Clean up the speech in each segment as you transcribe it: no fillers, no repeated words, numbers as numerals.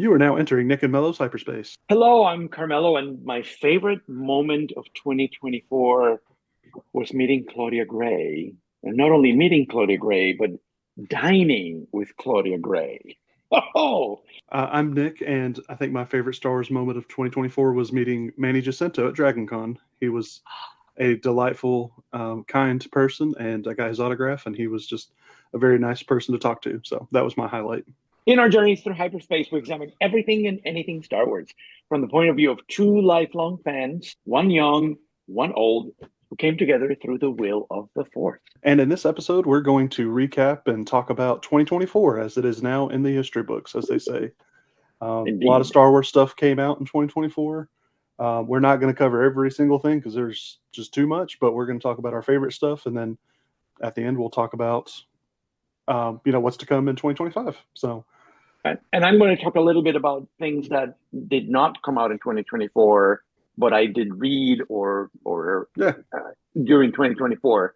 You are now entering Nick and Mello's hyperspace. Hello, I'm Carmelo, and my favorite moment of 2024 was meeting Claudia Gray. And not only meeting Claudia Gray, but dining with Claudia Gray. Oh, I'm Nick, and I think my favorite Star Wars moment of 2024 was meeting Manny Jacinto at DragonCon. He was a delightful, kind person, and I got his autograph, and he was just a very nice person to talk to. So that was my highlight. in our journeys through hyperspace, we examine everything and anything Star Wars from the point of view of two lifelong fans, one young, one old, who came together through the will of the Force. And in this episode, we're going to recap and talk about 2024 as it is now in the history books, as they say. A lot of Indeed. Star Wars stuff came out in 2024. We're not going to cover every single thing because there's just too much, but we're going to talk about our favorite stuff. And then at the end, we'll talk about, what's to come in 2025. So, And I'm going to talk a little bit about things that did not come out in 2024, but I did read or yeah. during 2024,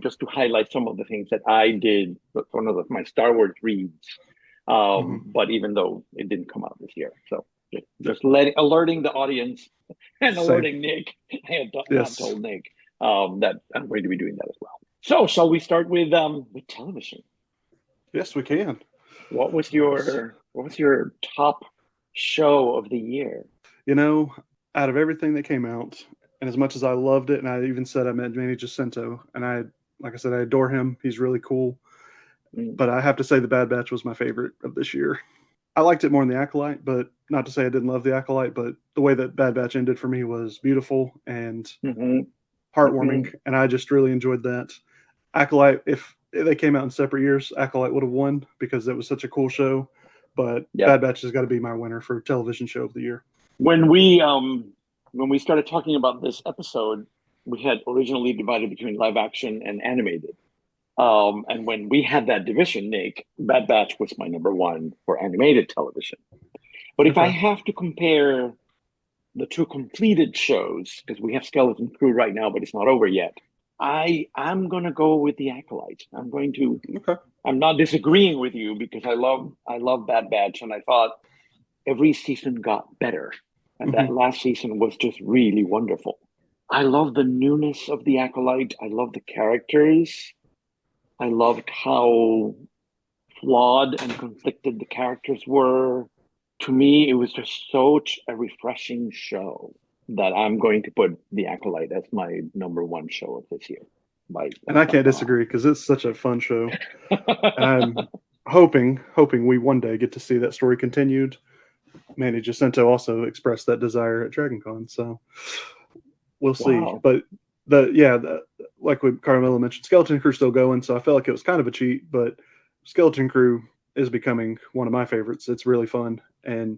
just to highlight some of the things that I did. One of my Star Wars reads, but even though it didn't come out this year, so just alerting the audience and Same. alerting Nick. I had not Yes. told Nick that I'm going to be doing that as well. So, shall we start with television? Yes, we can. What was your top show of the year? Out of everything that came out, and as much as I loved it, and I even said I met Manny Jacinto, and like I said, I adore him. He's really cool. But I have to say The Bad Batch was my favorite of this year. I liked it more than The Acolyte, but not to say I didn't love The Acolyte, but the way that Bad Batch ended for me was beautiful and heartwarming, and I just really enjoyed that. Acolyte, if they came out in separate years, Acolyte would have won because it was such a cool show. But Bad Batch has got to be my winner for television show of the year. When we started talking about this episode, we had originally divided between live action and animated. And when we had that division, Nick, Bad Batch was my number one for animated television. But if I have to compare the two completed shows, because we have Skeleton Crew right now, but it's not over yet, I'm gonna go with The Acolyte. I'm not disagreeing with you because I love Bad Batch, and I thought every season got better. And that last season was just really wonderful. I love the newness of The Acolyte. I love the characters. I loved how flawed and conflicted the characters were. To me, it was just such a refreshing show that I'm going to put The Acolyte as my number one show of this year. And I can't disagree because it's such a fun show. And I'm hoping we one day get to see that story continued. Manny Jacinto also expressed that desire at DragonCon, so we'll see. Wow. But like what Carmelo mentioned, Skeleton Crew still going, so I felt like it was kind of a cheat, but Skeleton Crew is becoming one of my favorites. It's really fun, and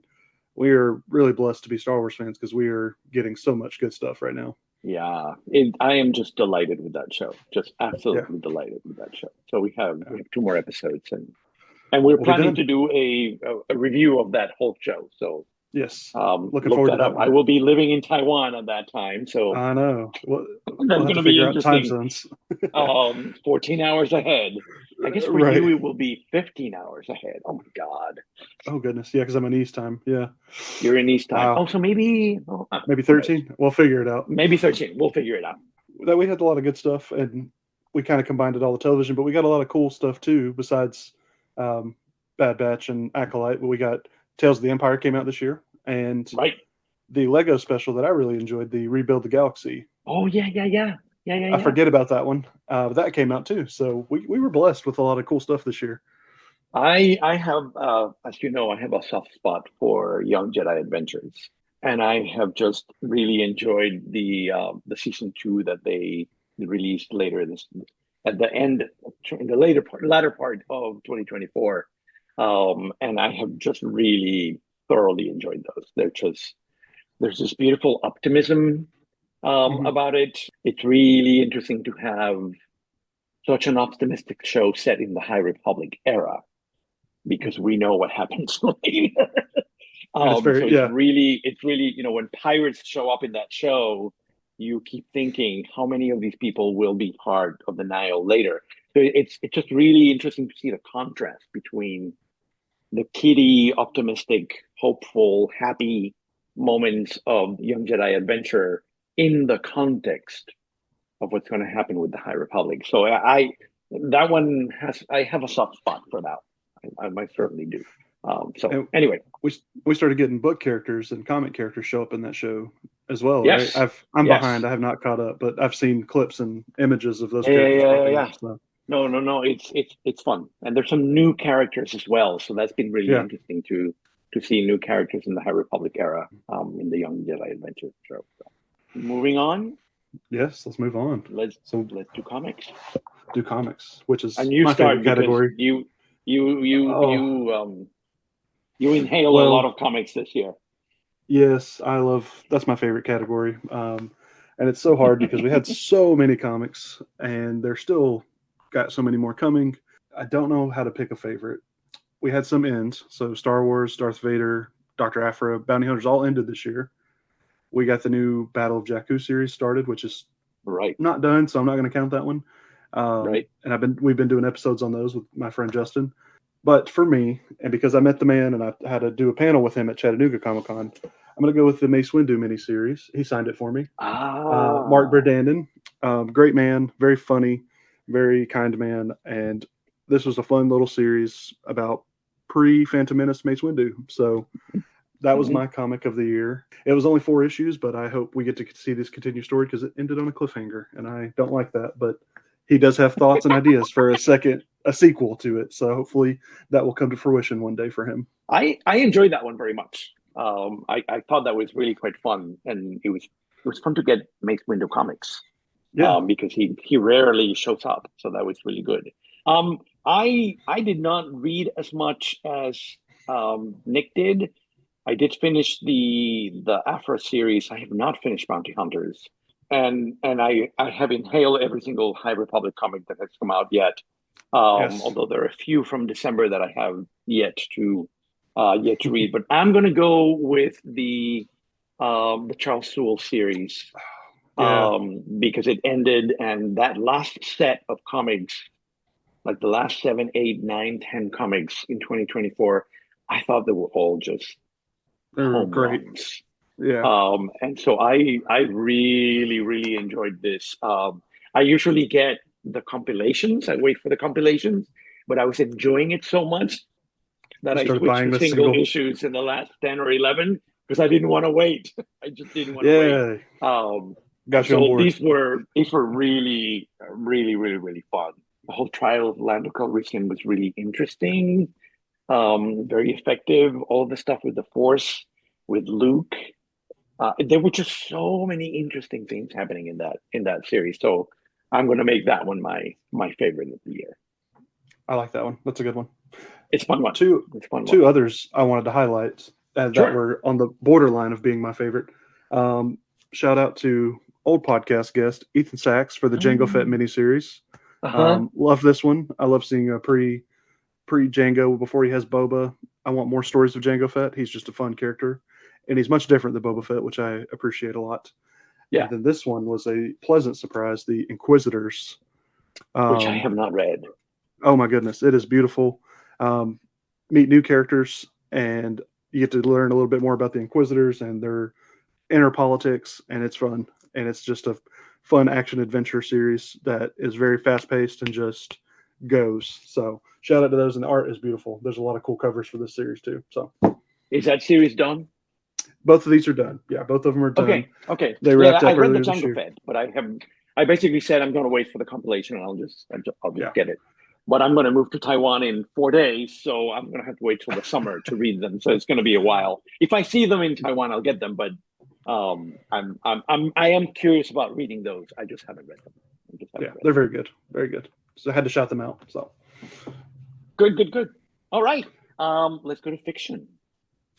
we are really blessed to be Star Wars fans because we are getting so much good stuff right now. Yeah, I am just delighted with that show. Just absolutely delighted with that show. So we have two more episodes, and we're planning to do a review of that whole show. So yes, looking forward to that. I will be living in Taiwan at that time, so I know that's going to be interesting. Time zones. 14 hours ahead. I guess for you it will be 15 hours ahead. Oh my God. Oh goodness, yeah, because I'm in East time. Yeah, you're in East time. So maybe 13. We'll figure it out. Maybe 13. We'll figure it out. That we had a lot of good stuff, and we kind of combined it all the television, but we got a lot of cool stuff too. Besides Bad Batch and Acolyte, but we got Tales of the Empire came out this year, and the Lego special that I really enjoyed, the Rebuild the Galaxy. Oh yeah. I forget about that one. That came out too, so we were blessed with a lot of cool stuff this year. I have, as you know, I have a soft spot for Young Jedi Adventures, and I have just really enjoyed the season 2 that they released later at the end in the latter part of 2024, and I have just really thoroughly enjoyed those. There's this beautiful optimism about it. It's really interesting to have such an optimistic show set in the High Republic era, because we know what happens later. It's really, when pirates show up in that show, you keep thinking how many of these people will be part of the Nile later. So it's just really interesting to see the contrast between the kiddie, optimistic, hopeful, happy moments of Young Jedi Adventure in the context of what's going to happen with the High Republic. So that one has I have a soft spot for that. I might certainly do. So And anyway, we started getting book characters and comic characters show up in that show as well, right? yes, I'm yes, behind. I have not caught up, but I've seen clips and images of those yeah, yeah, characters yeah, yeah, popping up. yeah. So No, no, no. It's fun, and there's some new characters as well. So that's been really yeah, interesting to see new characters in the High Republic era, in the Young Jedi Adventure show. So, moving on, yes. Let's move on. let's So let's do comics. do comics, which is And you my favorite start because category. you you Oh you um you inhale a lot well, of comics this year. yes, I love that's my favorite category. And it's so hard because we had so many comics, and they're still got so many more coming. I don't know how to pick a favorite. We had some ends, so Star Wars, Darth Vader, Doctor Aphra, Bounty Hunters all ended this year. We got the new Battle of Jakku series started, which is Right, not done, so I'm not going to count that one. right. And we've been doing episodes on those with my friend Justin. But for me, and because I met the man and I had to do a panel with him at Chattanooga Comic Con, I'm going to go with the Mace Windu miniseries. He signed it for me. Mark Ah, Verdanden, great man, very funny, very kind man, and this was a fun little series about pre Phantom Menace Mace Windu. So that was mhm. my comic of the year. It was only 4 issues, but I hope we get to see this continued story because it ended on a cliffhanger, and I don't like that. But he does have thoughts and ideas for a sequel to it. So hopefully that will come to fruition one day for him. I enjoyed that one very much. I thought that was really quite fun, and it was fun to get Mace Windu comics, Yeah, because he rarely shows up, so that was really good. I did not read as much as Nick did. I did finish the Afro series. I have not finished Bounty Hunters, and I have inhaled every single High Republic comic that has come out yet. yes. Although there are a few from December that I have yet to read, but I'm gonna go with the Charles Soule series, Yeah, because it ended, and that last set of comics, like the last seven, eight, nine, 10 comics in 2024, I thought they were all just they're home great. runs. Yeah, And so I really really enjoyed this. I usually get the compilations. I wait for the compilations, but I was enjoying it so much that you I started switched buying to the single singles. issues in the last 10 or 11 because I didn't want to wait. I just didn't want to wait. Yeah, Um, got you on so board. these were really really really really fun. The whole trial of Lando Calrissian was really interesting, very effective. All the stuff with the Force, with Luke, there were just so many interesting things happening in that series. So I'm going to make that one my favorite of the year. I like that one. That's a good one. It's a fun one. Two It's a fun one. two others I wanted to highlight that Sure. were on the borderline of being my favorite. Um, Shout out to old podcast guest Ethan Sachs for the Jango Fett miniseries. Uh-huh. Love this one. I love seeing a pre Django before he has Boba. I want more stories of Jango Fett. He's just a fun character, and he's much different than Boba Fett, which I appreciate a lot. Yeah, And then this one was a pleasant surprise. The Inquisitors. which I Um, have not read. oh my goodness, it is beautiful. Um, Meet new characters, and you get to learn a little bit more about the Inquisitors and their inner politics, and it's fun. And it's just a fun action adventure series that is very fast paced and just goes. So shout out to those, and the art is beautiful. There's a lot of cool covers for this series too. So Is that series done? both of these are done. Yeah, both of them are done. Okay. Okay. They Yeah, wrapped I up read the earlier this Jungle year. Fed, but I haven't. I basically said I'm going to wait for the compilation, and I'll just Yeah, get it. But I'm going to move to Taiwan in 4 days, so I'm going to have to wait till the summer to read them. So it's going to be a while. If I see them in Taiwan, I'll get them. But I am curious about reading those. I just haven't read them. I just haven't yeah, read they're them. very good, very good. So I had to shout them out. So Good, good, good. All right. Let's go to fiction.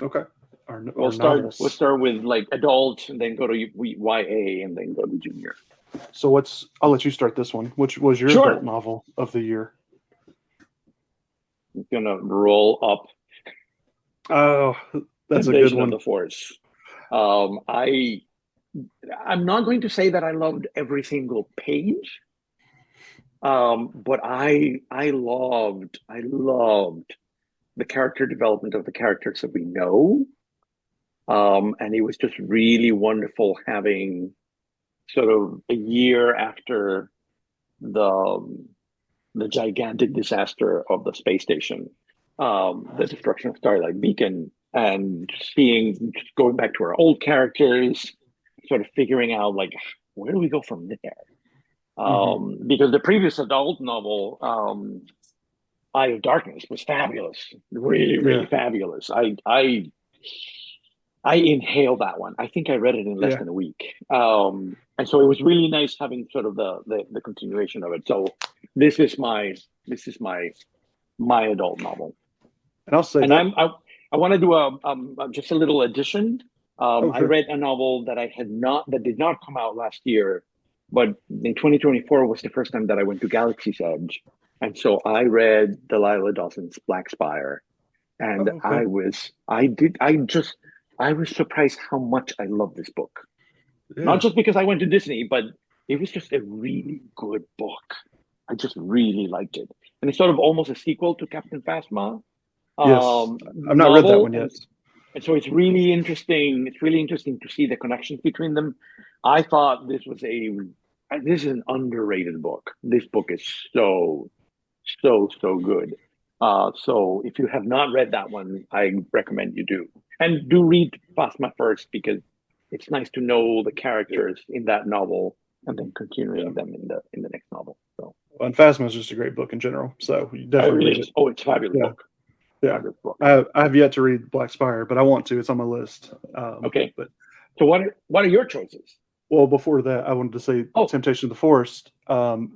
okay, We'll our start. We'll novels. start with like adult, and then go to YA, and then go to junior. So what's? I'll let you start this one. Which was your adult Sure. novel of the year? I'm gonna roll up Oh, that's a good Invasion of one. the Force. Um, I I'm not going to say that I loved every single page, but I loved the character development of the characters that we know. And it was just really wonderful having sort of a year after the the gigantic disaster of the space station, the destruction of Starlight Beacon, and seeing going back to our old characters, sort of figuring out like where do we go from there? Hmm. Because the previous adult novel, Eye of Darkness, was fabulous, really, really Yeah, fabulous. I inhaled that one. I think I read it in less yeah. than a week. And so it was really nice having sort of the continuation of it. So this is my this is my adult novel, And I'll say and that. I want to do just a little addition. Oh, I sure. read a novel that did not come out last year, but in 2024 was the first time that I went to Galaxy's Edge, and so I read Delilah Dawson's Black Spire, and Oh, okay. I was surprised how much I love this book. Not Yeah. just because I went to Disney, but it was just a really good book. I just really liked it. And it's sort of almost a sequel to Captain Phasma Yes. I've not read that novel. one yet. And so it's really interesting. It's really interesting to see the connections between them. I thought this is an underrated book. This book is so good. So if you have not read that one, I recommend you do. And do read Phasma first because it's nice to know the characters in that novel and then Yeah. continuing them in the next novel. So Well, and Phasma is just a great book in general, so you it definitely really read it. is. Oh, it's a fabulous Yeah, book. yeah. Fabulous book. I have yet to read Black Spire, but I want to. It's on my list. Okay. But So what are your choices? well, before that, I wanted to say Oh, Temptation of the Forest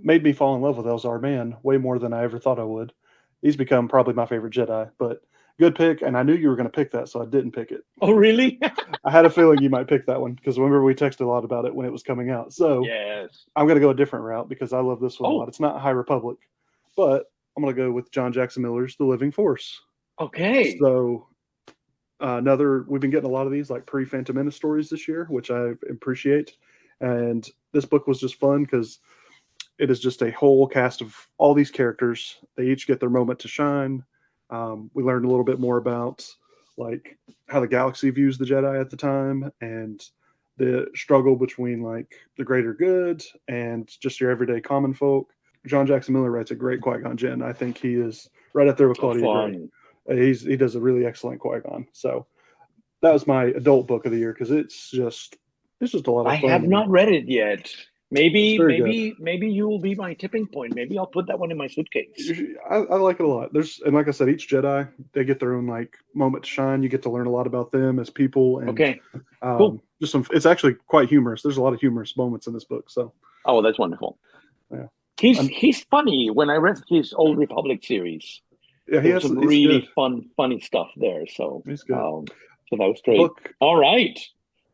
made me fall in love with Elzar Mann way more than I ever thought I would. He's become probably my favorite Jedi, but good pick. And I knew you were going to pick that, so I didn't pick it. oh really? I had a feeling you might pick that one because remember we texted a lot about it when it was coming out. So Yes. I'm going to go a different route because I love this one a lot. Oh, It's not High Republic, but I'm going to go with John Jackson Miller's The Living Force. okay. So another, we've been getting a lot of these like pre Phantom Menace stories this year, which I appreciate. And this book was just fun because it is just a whole cast of all these characters. They each get their moment to shine. We learned a little bit more about like how the galaxy views the Jedi at the time and the struggle between like the greater good and just your everyday common folk. John Jackson Miller writes a great Qui-Gon Jinn. I think he is right up there with So Claudia Gray. fun. He does a really excellent Qui-Gon. So that was my adult book of the year because it's just a lot I of fun have and not read it yet. it's very good. Maybe you will be my tipping point. Maybe I'll put that one in my suitcase. I like it a lot. There's and like I said, each Jedi they get their own like moment to shine. You get to learn a lot about them as people and Okay, cool. just some. It's actually quite humorous. There's a lot of humorous moments in this book. So Oh, that's wonderful. yeah, He's funny. When I read his Old Republic series, yeah, there was some he's good. really funny stuff there. So, He's good. so that was great. Book All right,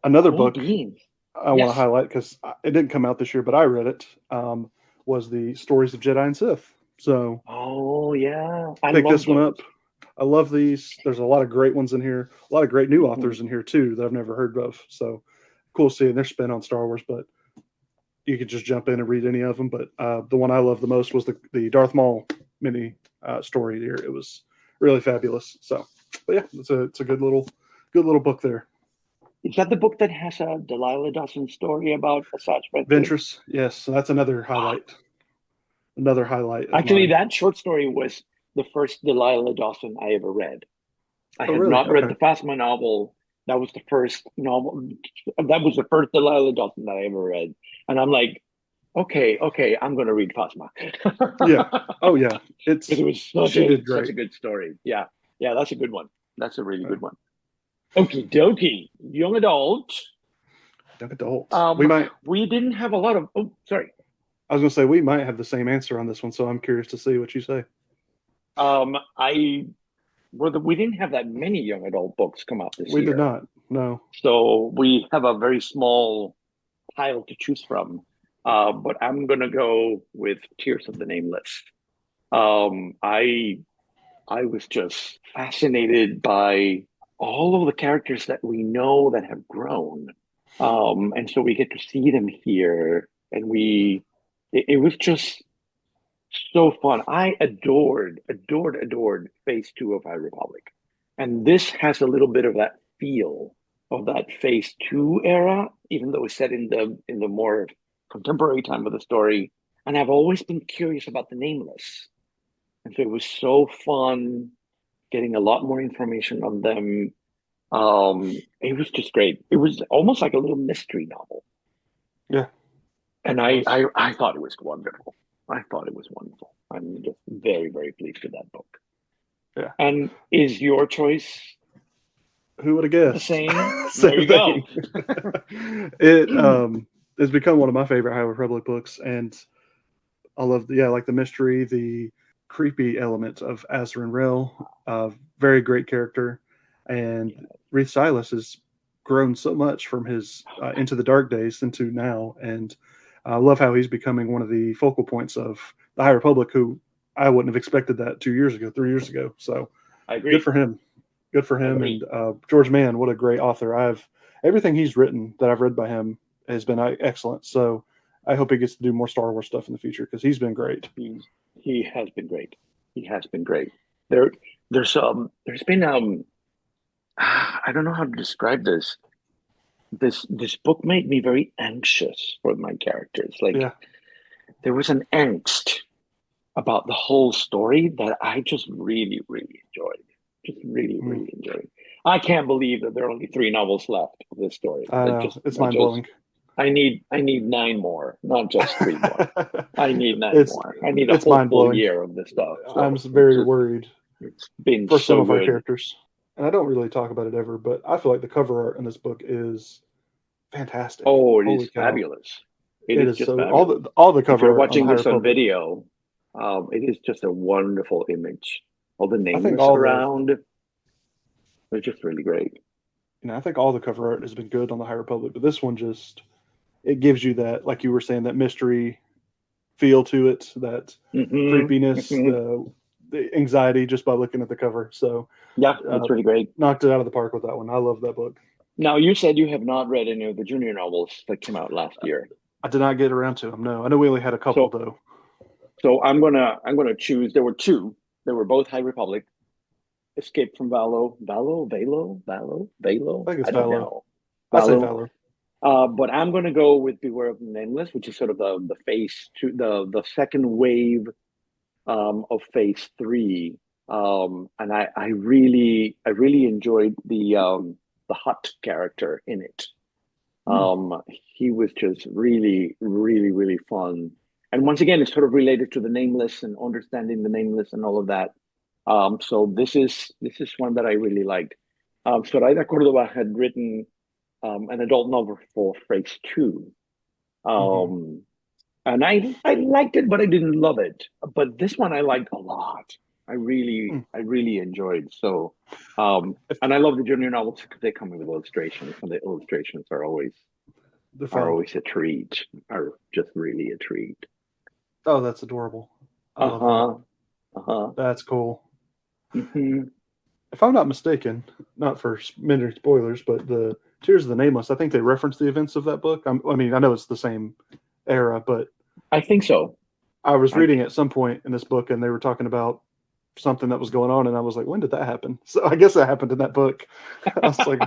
another cool book beans. I want to Yes. highlight because it didn't come out this year, but I read it. Was the Stories of Jedi and Sith. So Oh yeah, I pick love this one those. up. I love these. There's a lot of great ones in here. A lot of great new Mhm. authors in here too that I've never heard of. So cool seeing their spin on Star Wars. But you could just jump in and read any of them. But the one I love the most was the Darth Maul mini story here. It was really fabulous. So, but yeah, it's a good little book there. Is that the book that has a Delilah Dawson story about Asajj Ventress? Ventress, yes, so that's another highlight of Actually, mine. that short story was the first Delilah Dawson I ever read. I Oh, had really? not read Okay. the Phasma novel. That was the first novel. That was the first Delilah Dawson that I ever read. And I'm like, okay, I'm going to read Phasma. Yeah. Oh, yeah. Because It's it was she did such great. a good story. Yeah. Yeah, that's a good one. That's a really Uh, good one. Okie dokie. Young adult. young adult. We Um, might. we didn't have a lot of, oh, sorry. I was going to say we might have the same answer on this one, so I'm curious to see what you say. I we didn't have that many young adult books come out this We did year. not. No. So we have a very small pile to choose from. But I'm gonna go with Tears of the Nameless. Um, I I was just fascinated by all of the characters that we know that have grown. And so we get to see them here, and it was just so fun. I adored Phase Two of High Republic, and this has a little bit of that feel of that Phase Two era, even though it's set in the more contemporary time of the story. And I've always been curious about the Nameless, and so it was so fun getting a lot more information on them. It was just great. It was almost like a little mystery novel, Yeah, and it was. I thought it was wonderful. I thought it was wonderful. I'm just very pleased with that book. Yeah. And is your choice Who would have the guessed? same? There Same you go. thing. It has become one of my favorite High Republic books, and I love like the mystery, the creepy element of Azrin Rail. Very great character, and Yeah. Reese Silas has grown so much from his Into the Dark days into now, and I love how he's becoming one of the focal points of the High Republic. Who I wouldn't have expected that 2 years ago, 3 years ago. So I good agree. for him. Good for I him. And agree. George Mann, what a great author. I've everything he's written that I've read by him has been excellent. So I hope he gets to do more Star Wars stuff in the future because he's been great. He has been great. He has been great. There there's been I don't know how to describe this. This book made me very anxious for my characters. Like Yeah. there was an angst about the whole story that I just really enjoyed. Just Mm, really enjoyed. I can't believe that there are only three novels left of this story. I know. It's I mind just blowing. I need nine more, not just three more. I need nine it's more. I need a it's whole mind full blowing. year of this stuff. I'm So very worried it's been for some so of our good. characters. And I don't really talk about it ever, but I feel like the cover art in this book is fantastic. Oh, it is Holy cow. fabulous. It It is is just so fabulous. all the If you're cover art on the watching High this on Republic. video, it is just a wonderful image. All the I think nameless all the around, they're just really great. I think all the cover art has been good on the High Republic, but this one just it gives you that, like you were saying, that mystery feel to it, that creepiness, Hmm. the anxiety just by looking at the cover. So Yeah, uh, it's really great. knocked it out of the park with that one. I love that book. Now, you said you have not read any of the junior novels that came out last year. I did not get around to them. No, I know we only had a couple So, though. I'm gonna choose. There were two. They were both High Republic. Escape from Valo. I think it's I don't Valo. know. I say Valo. Valo. But I'm gonna go with Beware of the Nameless, which is sort of the phase two, the second wave of phase three. And I really enjoyed the Hut character in it. Hmm. He was just really fun. And once again, it's sort of related to the Nameless and understanding the Nameless and all of that. So this is one that I really liked. Soraya Cordova had written an adult novel for Phase Two, Hmm. um, and I liked it, but I didn't love it. But this one I liked a lot. Hmm. I really enjoyed. So, If and I love the junior novels because they come with illustrations, and the illustrations they're are fun. always a treat. Are just really a treat. Oh, that's adorable. I Uh love that. huh. Uh huh. That's cool. Hmm. If I'm not mistaken, not for many spoilers, but the Tears of the Nameless, I think they reference the events of that book. I mean, I know it's the same era, but I think so. I was I reading at some point in this book and they were talking about something that was going on, and I was like, when did that happen? So I guess that happened in that book. I was like,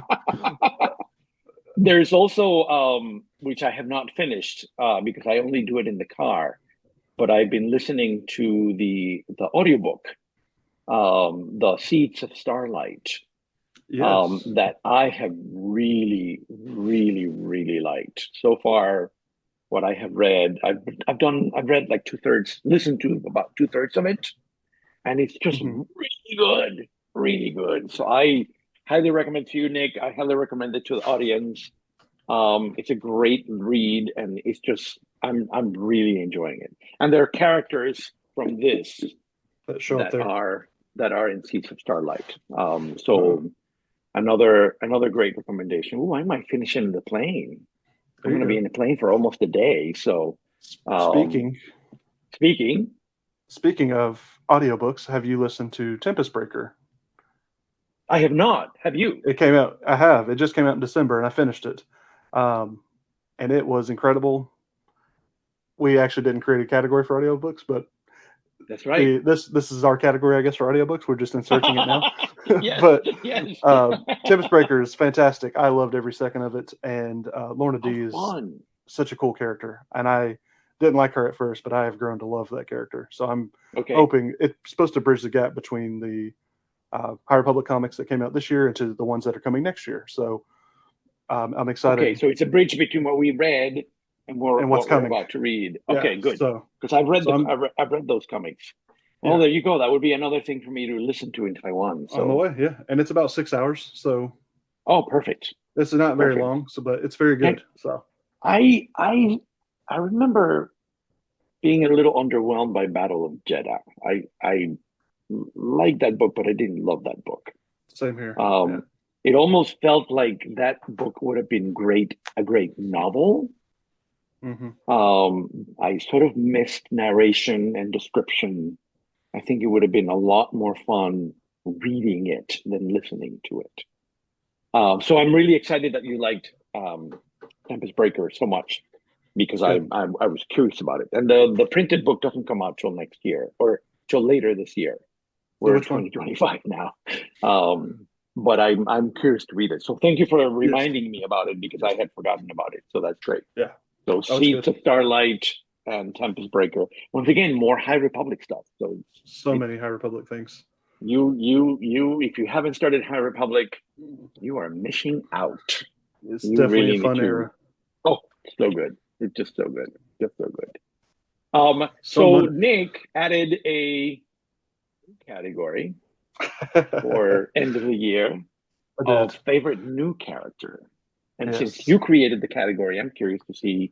There's also which I have not finished because I only do it in the car, but I've been listening to the audiobook, The Seeds of Starlight, yes. that I have really liked. So far, what I have read, I've read like two-thirds, listened to about two-thirds of it, and it's just Hmm. really good. So I highly recommend to you, Nick. I highly recommend it to the audience. It's a great read, and it's just I'm really enjoying it. And there are characters from this That show up there. that are in Seeds of Starlight. Uh, So another great recommendation. Oh, I might finish in the plane. I'm there you going to be go. in the plane for almost a day. So um, Speaking speaking, speaking of audiobooks, have you listened to Tempest Breaker? I have not. Have you? It came out. I have. It just came out in December, and I finished it. Um, and it was incredible. We actually didn't create a category for audiobooks, but That's right. This is our category, I guess, for audiobooks. We're just inserting it now. Yes, But yes. Tempest Breaker is fantastic. I loved every second of it, and Lorna How D is fun. such a cool character, and I didn't like her at first, but I have grown to love that character. So I'm Okay. hoping it's supposed to bridge the gap between the High Republic comics that came out this year into the ones that are coming next year. So I'm Okay, excited so it's a bridge between what we read and and what's what we're coming. about to read. Yeah. Okay, good. So Because I've read so I'm I've read those comics. Well, yeah there you go. That would be another thing for me to listen to in Taiwan. on the So, way. Yeah, and it's about 6 hours. So oh, perfect, this is not very perfect. long. So but it's very Heck, good. So I I I remember being a little underwhelmed by Battle of Jeddah. I liked that book, but I didn't love that book. same here. Yeah. Um, it almost felt like that book would have been a great novel. Mm-hmm. I sort of missed narration and description. I think it would have been a lot more fun reading it than listening to it. So I'm really excited that you liked Tempest Breaker so much because It's good. I was curious about it. And the printed book doesn't come out till next year or till later this year. The We're in which one? 2025 now. But I'm curious to read it. So thank you for Yes. reminding me about it because I had forgotten about it. So that's great. Yeah. So Oh, it's Seeds good. of Starlight and Tempest Breaker. Once again, more High Republic stuff. So So it's many High Republic things. you. If you haven't started High Republic, you are missing out. It's You definitely a really need fun to. era. Oh, so good. It's just so good. Just so good. So So much. Nick added a category I for end of the year of did. favorite new character. And since Yes. you created the category, I'm curious to see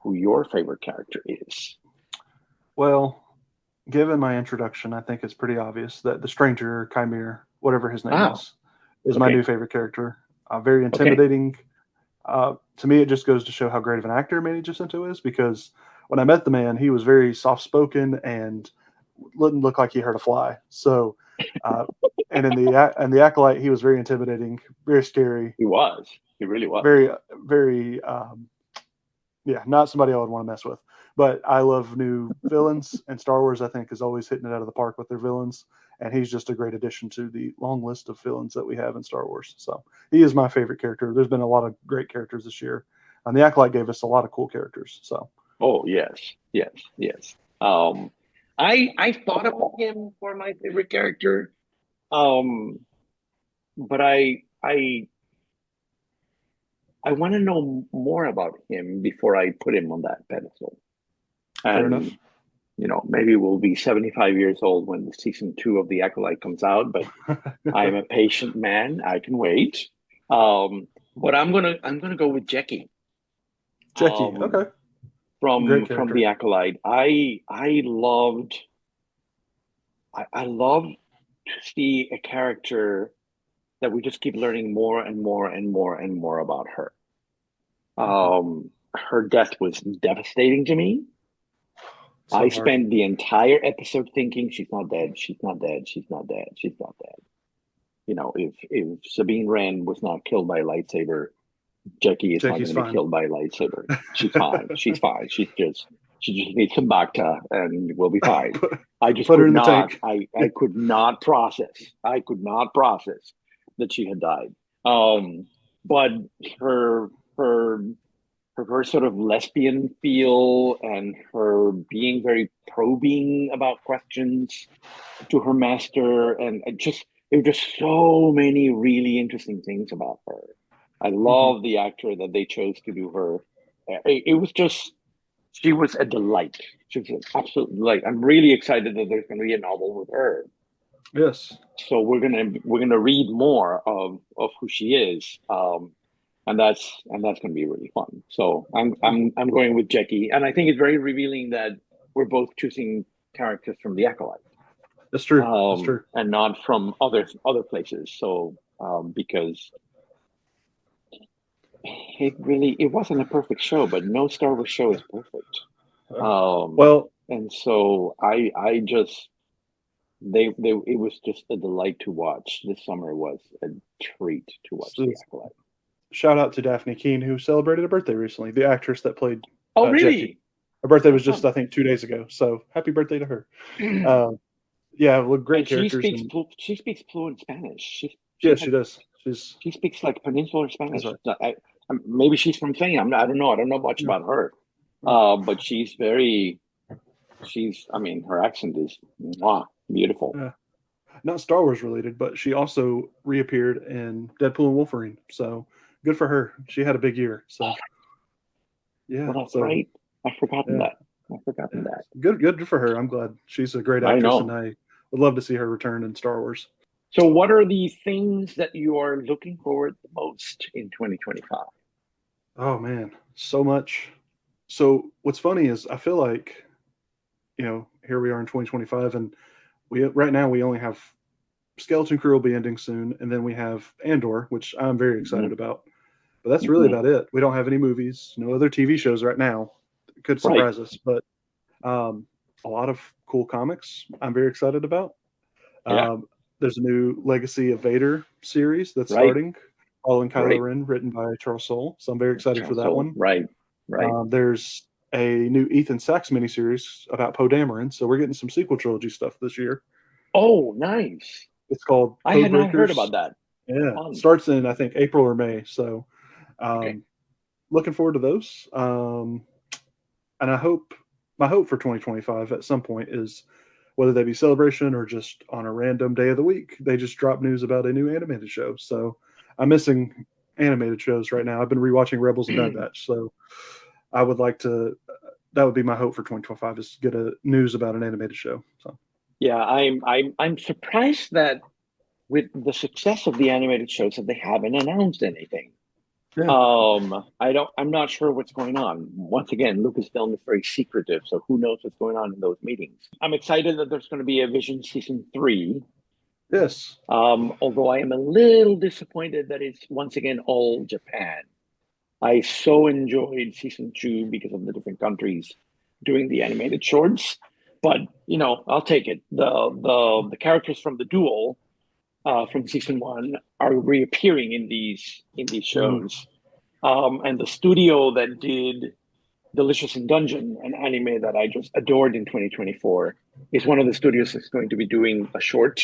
who your favorite character is. Well, given my introduction, I think it's pretty obvious that the stranger, Chimere, whatever his name Oh, is my okay. new favorite character. Very Okay. intimidating. To me, it just goes to show how great of an actor Manny Jacinto is because when I met the man, he was very soft spoken and didn't look like he hurt a fly. So, uh, and in the acolyte, he was very intimidating, very scary, He was. He really was. very very yeah, not somebody I would want to mess with. But I love new villains, and Star Wars I think is always hitting it out of the park with their villains, and he's just a great addition to the long list of villains that we have in Star Wars. So he is my favorite character. There's been a lot of great characters this year, and the acolyte gave us a lot of cool characters. So Oh, yes. Yes. Yes. I thought about him for my favorite character. Um, but I want to know more about him before I put him on that pedestal. fair enough. And maybe we'll be 75 years old when the season two of The Acolyte comes out, but I am a patient man. I can wait. But I'm gonna go with Jackie. Jackie, Um, okay, great from The character. Acolyte. I love to see a character that we just keep learning more and more and more and more about her. Mm-hmm. Her death was devastating to me. I So hard. spent the entire episode thinking she's not dead, she's not dead, she's not dead, she's not dead. If Sabine Wren was not killed by a lightsaber, Jackie is not Jackie's going to be fine. killed by a lightsaber. She's fine. She's fine. She just needs some bacta and we'll be fine. put, I just put her could in the not. tank. I could not process. I could not process that she had died. But her her her sort of lesbian feel and her being very probing about questions to her master, and there were just so many really interesting things about her. I Mm-hmm. love the actor that they chose to do her. It was just she was a delight. She was an absolute delight. I'm really excited that there's going to be a novel with her. Yes. So we're gonna read more of who she is, and that's going to be really fun. So I'm going with Jackie, and I think it's very revealing that we're both choosing characters from the Acolyte, That's true. That's true. and not from other places. So because it wasn't a perfect show, but no Star Wars show is perfect. Uh, Um, well, and so I just they it was just a delight to watch. This summer was a treat to watch so The Acolyte. shout out to Daphne Keene, who celebrated a birthday recently, the actress that played Oh, Jackie. really? Her birthday Oh, was just, fun. I think, 2 days ago. So happy birthday to her. Um, yeah, look, great And characters, and she speaks fluent Spanish. yeah, She she has does. She's she speaks like Peninsular she's Spanish. right. Maybe she's from Spain. I don't know. I don't know much Yeah, about her. yeah, But I mean, her accent is mwah, beautiful. yeah. Not Star Wars related, but she also reappeared in Deadpool and Wolverine. So good for her. She had a big year. So yeah, Well, that's so right. I've forgotten yeah, that. I've forgotten yeah. that. Good for her. I'm glad she's a great I actress, and know. I would love to see her return in Star Wars. So, what are the things that you are looking forward the most in 2025? Oh man, so much. So what's funny is I feel like here we are in 2025, and we right now we only have Skeleton Crew will be ending soon, and then we have Andor, which I'm very excited Hmm. about. But that's really Hmm. about it. We don't have any movies, no other TV shows right now. It could Right. surprise us, but um, a lot of cool comics I'm very excited about. Yeah. Um, there's a new Legacy of Vader series that's Right. starting, following Kylo Right. Ren, written by Charles Soule. So I'm very excited for that So, one. right. Right. There's a new Ethan Sachs miniseries about Poe Dameron, so we're getting some sequel trilogy stuff this year. Oh, nice. It's called I had not heard Codebreakers. about that. Yeah, Fun. starts in I think April or May. So Okay. um, looking forward to those. And I hope my hope for 2025 at some point is whether they be celebration or just on a random day of the week, they just drop news about a new animated show. So I'm missing animated shows right now. I've been rewatching Rebels and Bad Batch, so I would like to. That would be my hope for 2025 is to get a news about an animated show. So Yeah, I'm surprised that with the success of the animated shows that they haven't announced anything. yeah, I'm not sure what's going on. Once again, Lucasfilm is very secretive, so who knows what's going on in those meetings. I'm excited that there's going to be a Vision season three. yes, Although I am a little disappointed that it's once again all Japan. I so enjoyed season two because of the different countries doing the animated shorts. But I'll take it. The characters from the duel from season one are reappearing in these mm, shows. And the studio that did Delicious in Dungeon, an anime that I just adored in 2024, is one of the studios that's going to be doing a short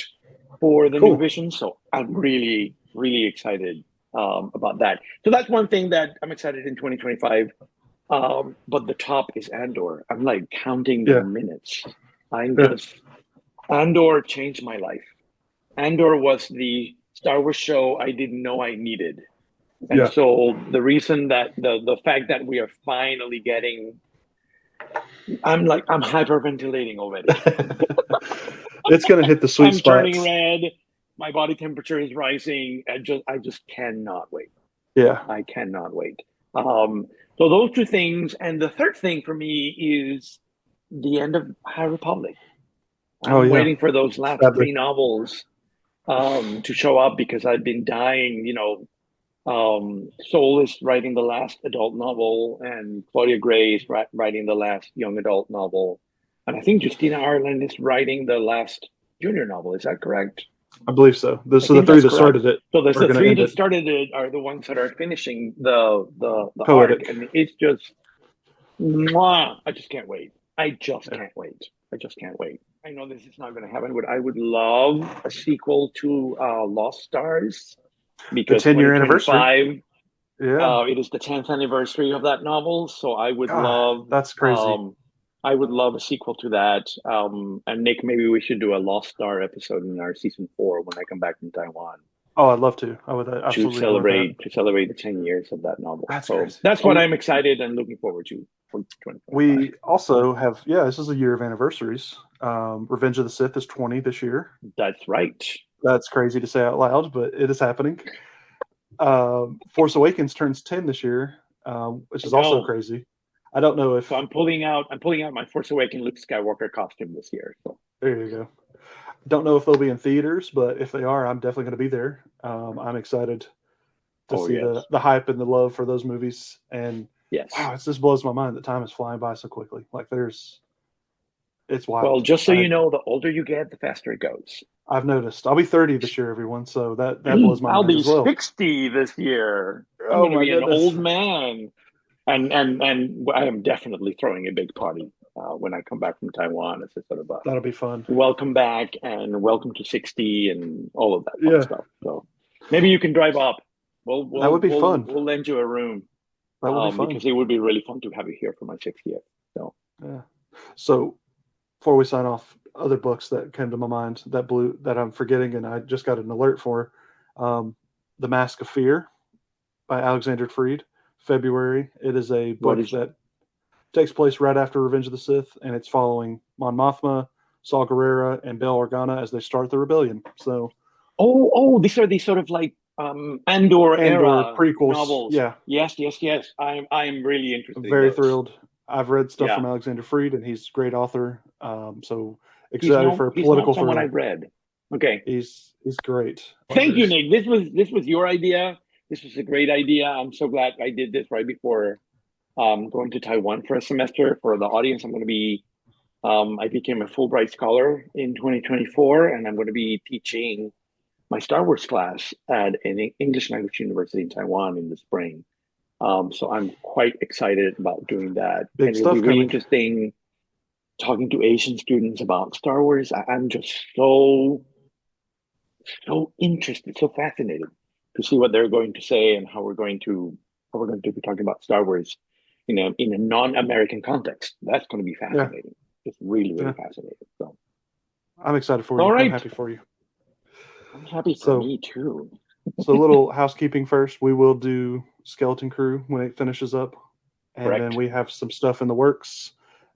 for the new cool, Vision. So I'm really, really excited about that. So that's one thing that I'm excited in 2025. But the top is Andor. I'm like counting the yeah, minutes. I'm yeah, just Andor changed my life. Andor was the Star Wars show I didn't know I needed. And yeah. so the reason that the fact that we are finally getting, I'm hyperventilating already. It's gonna hit the sweet I'm turning spots. red. My body temperature is rising. I just cannot wait. Yeah. I cannot wait. Um, so those two things, and the third thing for me is the end of High Republic. Oh I'm yeah. waiting for those last Sadly. three novels to show up because I've been dying. Soul is writing the last adult novel, and Claudia Gray is writing the last young adult novel, and I think Justina Ireland is writing the last junior novel. Is that correct? I believe so. I So the think three that's that correct. started it So there's are the going to three end that it. started it are the ones that are finishing the arc, Poetic. and it's just mwah, I just can't wait. I just Yeah. can't wait. I just can't wait. I know this is not going to happen, but I would love a sequel to Lost Stars The because 10-year anniversary. 2025 Yeah. it is the 10th anniversary of that novel, so God, that's crazy. I would love a sequel to that. And Nick, maybe we should do a Lost Star episode in our season four when I come back from Taiwan Oh, I'd love to. I would absolutely adore that. to celebrate the 10 years of that novel. That's So crazy. that's what Oh, I'm excited and looking forward to for 2025. we also have, yeah, this is a year of anniversaries. Revenge of the Sith is 20 this year. That's right. That's crazy to say out loud, but it is happening. Force Awakens turns 10 this year, which I is also know. crazy. I don't know So if I'm pulling out my Force Awakens Luke Skywalker costume this year. So there you go. Don't know if they'll be in theaters, but if they are, I'm definitely going to be there. I'm excited to oh see yes. the hype and the love for those movies. And Yes. wow, it just blows my mind that time is flying by so quickly. Like it's Well, wild. just so you know, the older you get, the faster it goes. I've noticed. I'll be 30 this year, everyone. So that blows my I'll mind be as well. 60 this year. I'm Oh going to my be an goodness. old man. And I am definitely throwing a big party when I come back from Taiwan. It's a sort of a That'll be fun. welcome back and welcome to 60 and all of that fun Yeah, stuff. So maybe you can drive up. that would be fun. We'll lend you a room That would be fun. because it would be really fun to have you here for my 60th. So Yeah. So before we sign off, other books that came to my mind that I'm forgetting, and I just got an alert for, um, The Mask of Fear by Alexander Freed, February. It is a what book is that takes place right after Revenge of the Sith, and it's following Mon Mothma, Saw Gerrera, and Bail Organa as they start the rebellion. So these are these sort of like Andor Andor era prequels, novels. yeah, Yes. I'm really I'm interested in very those. thrilled. I've read stuff Yeah. from Alexander Freed, and he's a great author. So excited for a He's not political someone thriller. I've read. Okay. He's great. Thank you, Authors. Nick. This was your idea. This was a great idea. I'm so glad I did this right before going to Taiwan for a semester. For the audience, I became a Fulbright scholar in 2024, and I'm going to be teaching my Star Wars class at an English language university in Taiwan in the spring. So I'm quite excited about doing that, Big and it'll be stuff really coming. interesting talking to Asian students about Star Wars. I'm just so interested, so fascinated to see what they're going to say and how we're going to be talking about Star Wars in a non-American context. That's going to be Yeah, fascinating. It's really, really yeah. fascinating. So, I'm excited for all you. I'm right, happy for you. I'm happy for So, me too. so a little housekeeping first. We will do Skeleton Crew when it finishes up, and then Correct. we have some stuff in the works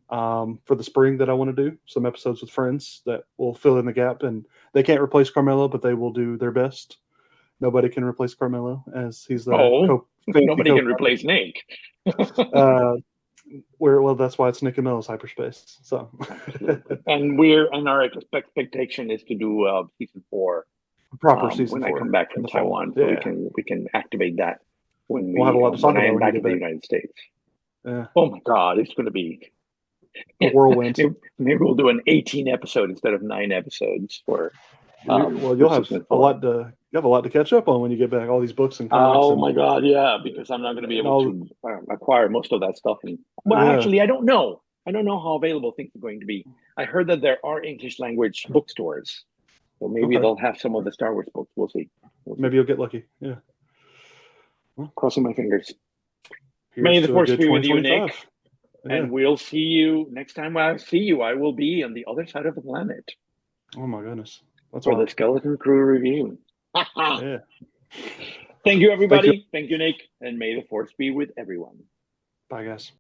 for the spring that I want to do. Some episodes with friends that will fill in the gap, and they can't replace Carmelo, but they will do their best. Nobody can replace Carmelo as he's our Oh, fancy nobody can co-pilot. replace Nick. Uh, well, that's why it's Nick and Melo's hyperspace. So Absolutely. And our expectation is to do season four proper season when I come 4 back in from the fall. Taiwan, so Yeah, we can activate that we'll have a lot to talk when I about am when you back get in the back. United States. Yeah, Oh my God, it's going to be a whirlwind. maybe we'll do an 18 episode instead of 9 episodes Well, for you'll have season a four. lot to catch up on when you get back. All these books and comics Oh and my God, yeah, because I'm not going to be able all. to acquire most of that stuff. And well, Yeah. actually, I don't know. I don't know how available things are going to be. I heard that there are English language bookstores, so maybe Okay. they'll have some of the Star Wars books. We'll see. We'll see. Maybe you'll get lucky. Yeah. Well, Crossing my fingers. May here's the to a force good be with you, Nick. 2025. Yeah. And we'll see you next time I see you. I will be on the other side of the planet Oh my goodness, that's for the wild. Skeleton Crew review. Yeah. Thank you, Thank you. everybody. Thank you, Nick. And may the force be with everyone. Bye, guys.